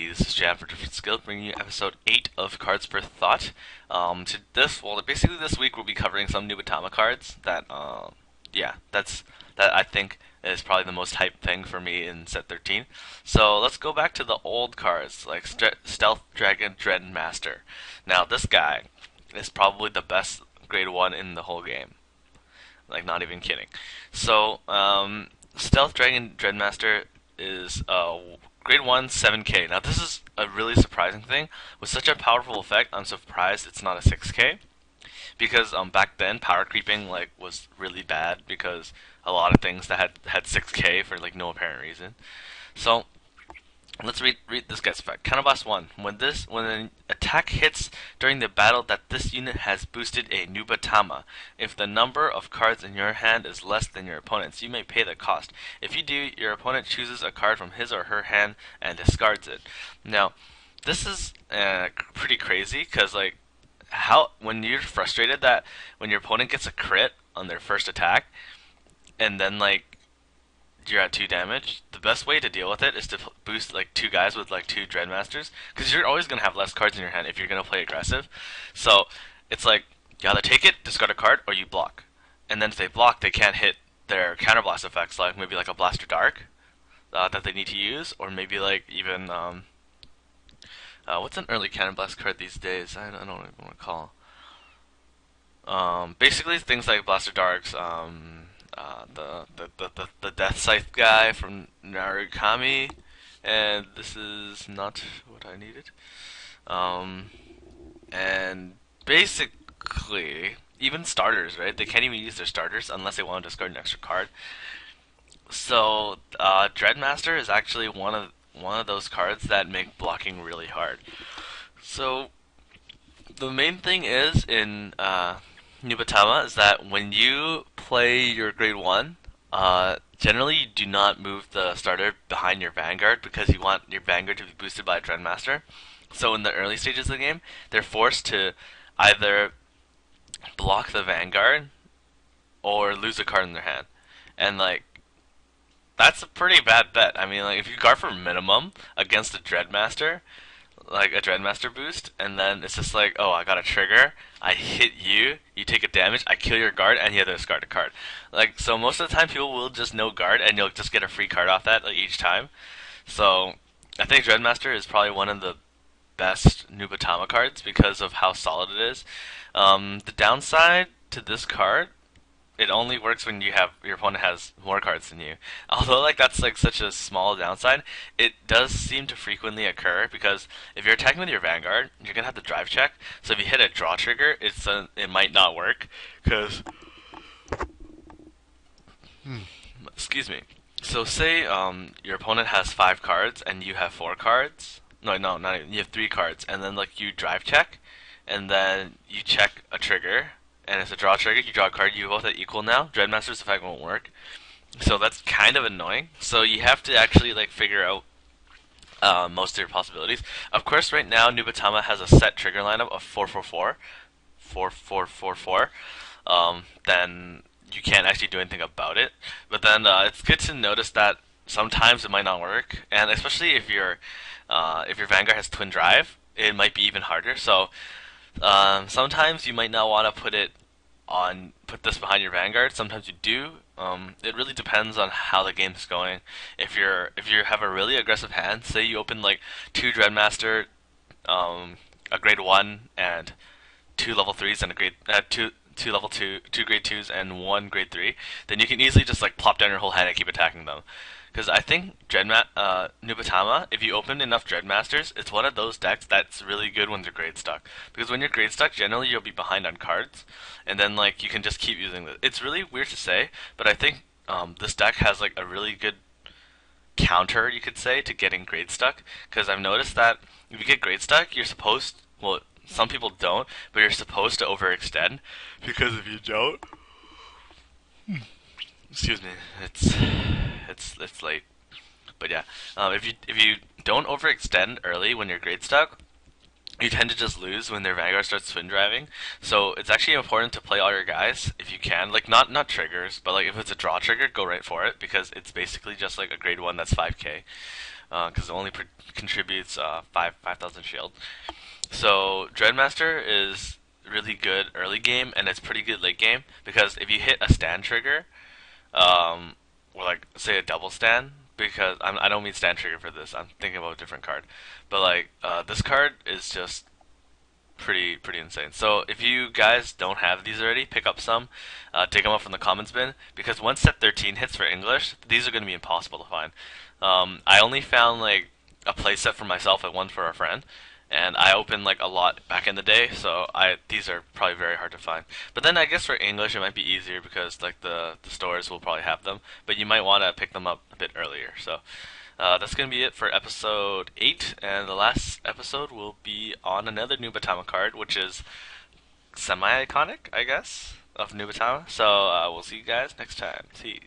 this is Jam for Different Skill, bringing you episode 8 of Cards Per Thought. Basically this week we'll be covering some new Batama cards that I think is probably the most hype thing for me in set 13. So let's go back to the old cards, like Stealth Dragon Dreadmaster. Now this guy is probably the best grade 1 in the whole game. Like, not even kidding. So, Stealth Dragon Dreadmaster is grade 1, 7k. Now, this is a really surprising thing. With such a powerful effect, I'm surprised it's not a 6k. Because back then, power creeping was really bad because a lot of things that had 6k for no apparent reason. So, let's read this guy's effect. Counterblast 1. When an attack hits during the battle that this unit has boosted a Nubatama. If the number of cards in your hand is less than your opponent's, you may pay the cost. If you do, your opponent chooses a card from his or her hand and discards it. Now, this is pretty crazy because when you're frustrated that when your opponent gets a crit on their first attack and then you're at 2 damage, the best way to deal with it is to boost 2 guys with 2 Dreadmasters, because you're always going to have less cards in your hand if you're going to play aggressive. So it's you either take it, discard a card, or you block. And then if they block, they can't hit their counterblast effects, maybe a Blaster Dark that they need to use, or maybe even what's an early counterblast card these days? I don't even want to call. Basically things like Blaster Darks, the Death Scythe guy from Narukami, and this is not what I needed. And basically, even starters, right? They can't even use their starters unless they want to discard an extra card. So, Dreadmaster is actually one of those cards that make blocking really hard. So, the main thing is in Nubatama is that when you play your grade 1, generally you do not move the starter behind your Vanguard because you want your Vanguard to be boosted by a Dreadmaster. So in the early stages of the game, they're forced to either block the Vanguard or lose a card in their hand. And that's a pretty bad bet. I mean, if you guard for minimum against a Dreadmaster, a Dreadmaster boost, and then it's just oh, I got a trigger, I hit you, you take a damage, I kill your guard, and you have to discard a card. So most of the time people will just no guard, and you'll just get a free card off that each time. So I think Dreadmaster is probably one of the best Nubatama cards because of how solid it is. The downside to this card, it only works when your opponent has more cards than you. Although that's such a small downside, it does seem to frequently occur because if you're attacking with your Vanguard, you're gonna have to drive check. So if you hit a draw trigger, it might not work because excuse me. So say your opponent has 5 cards and you have 4 cards. No, not even. You have 3 cards, and then you drive check, and then you check a trigger. And it's a draw trigger, you draw a card, you both at equal now. Dreadmaster's effect won't work. So that's kind of annoying. So you have to actually figure out most of your possibilities. Of course, right now, Nubatama has a set trigger lineup of 444. 4444. Then you can't actually do anything about it. But then it's good to notice that sometimes it might not work. And especially if your Vanguard has Twin Drive, it might be even harder. So sometimes you might not want to put this behind your Vanguard. Sometimes you do. It really depends on how the game's going. If you have a really aggressive hand, say you open 2 Dreadmaster, a grade 1 and 2 level 3s and a grade two level 2 grade 2s and 1 grade 3, then you can easily just plop down your whole hand and keep attacking them. Because I think Nubatama, if you open enough Dreadmasters, it's one of those decks that's really good when they're grade stuck. Because when you're grade stuck, generally you'll be behind on cards, and then you can just keep using it. It's really weird to say, but I think this deck has a really good counter, you could say, to getting grade stuck. Because I've noticed that if you get grade stuck, you're supposed, well, some people don't, but you're supposed to overextend. Because if you don't, excuse me, it's late. But yeah, if you don't overextend early when you're grade stuck, you tend to just lose when their Vanguard starts twin driving. So it's actually important to play all your guys if you can. Not triggers, but if it's a draw trigger, go right for it because it's basically just a grade 1 that's 5k. because it only contributes 5,000 shield. So Dreadmaster is really good early game, and it's pretty good late game because if you hit a stand trigger, or like say a double stand, because I don't mean stand trigger for this. I'm thinking about a different card, but like this card is just pretty insane. So if you guys don't have these already, pick up some, dig them up from the commons bin because once set 13 hits for English, these are going to be impossible to find. I only found like a playset for myself and one for a friend, and I opened like a lot back in the day, so I these are probably very hard to find. But then I guess for English it might be easier because like the stores will probably have them, but you might want to pick them up a bit earlier. So that's gonna be it for episode 8, and the last episode will be on another Nubatama card, which is semi-iconic, I guess, of Nubatama. So we'll see you guys next time. See. You.